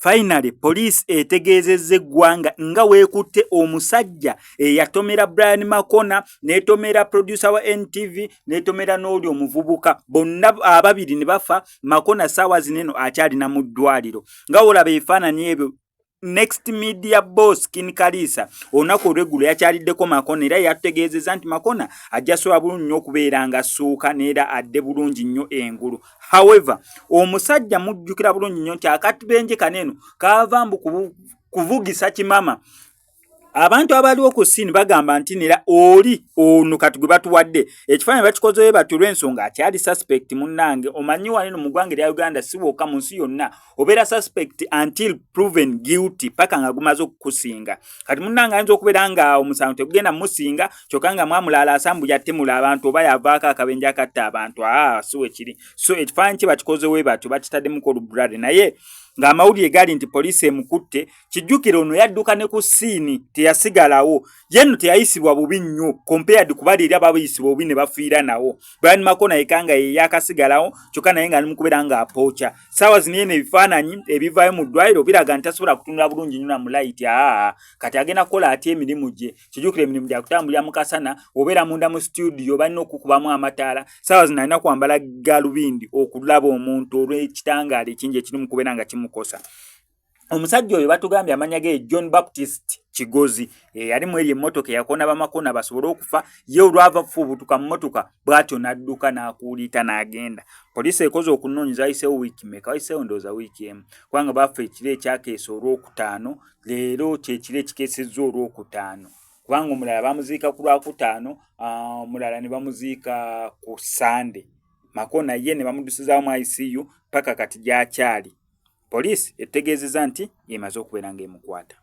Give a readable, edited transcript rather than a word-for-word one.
finally police etegeezezza eggwanga nga weekutte omusajja eyatomera Brian Makona netomera producer wa NTV netomera n'oli omuvubuka bonna ababiri ne bafa. Makona saawa zineno akyalina mu ddwaliro nga olaba ebifaananyi ebyo. Next media boss King Kalisa onako regulo yakyaliddeko Makona era yategeezezza nti Makona ajja soba bulungi nnyo okubeera nga assuuka neera adde bulungi nnyo engulu. However omusajja mujjukira bulungi nnyo nti akatibenje kaneno kaavambu kuvugisa kimama. Abantu abaliwo ku scene bagamba nti nera oli ono kati gwe batuwadde ekifaananyi bakikozeeyo batulwa ensonga akyali suspect munnange. Omanyi waneno mu ggwanga erya Uganda siwooka mu nsi yonna obeera suspect until proven guilty paka nga gumaze okukusinga. Kati munnange ayinza okubeera nga omusango tegugenda musinga kyokka nga mwamulaala asambu yattemula abantu oba yavaako akabenje akatta abantu si wekiri. So ekifaananyi kye bakikozeewo batyo bakitaddemu olubrale naye ng'amawulire gali nti poliisi emukutte. Kijjukire ono yadduka ne ku siini teyasigalawo yenno teyayisibwa bubi nnyo compared ku bali eri ababiyisibwa bubi ne bafiira nawo. Brian Makona yekanga ye yakasigalawo kyokka naye nga ali mu kubeera ng'apooca. Saawa zino yeno ebifaananyi ebivaayo mu ddwaliro biraga nti tasobola kutunula bulungi nnyo na mu light. Kati agenda kukola atya emirimu gye. Kijjukire emirimu gya kutambulira mu kasana obeera munda mu studio balina okukubamu amataala. Saawa zino alina kwambala galubindi okulaba omuntu olw'ekitangaala ekingi ekiri mu kubeera nga kimukosa. Omusajja oyo batugambye amanya ge John Baptist Kigozi yali mu eri emmotoka yakona Bamakona basobole okufa ye olwava fubutuka mu mmotoka bw'atyo n'adduka n'akuulita n'agenda. Poliisi ekoze okunoonyeza ayiseewo wiiki meka ayiseewo ndowooza wiiki emu kubanga bafa ekiro ekyakeesa olwokutaano leero kyekiro ekikeesezza olwokutaano kubanga omulala bamuziika ku lwakutaano omulala ne bamuziika ku Sande. Makona ye ne bamudusizaamu mu ICU paka kati gy'akyali. Poliisi etegeezezza nti yemaze okubeera ng'emukwata.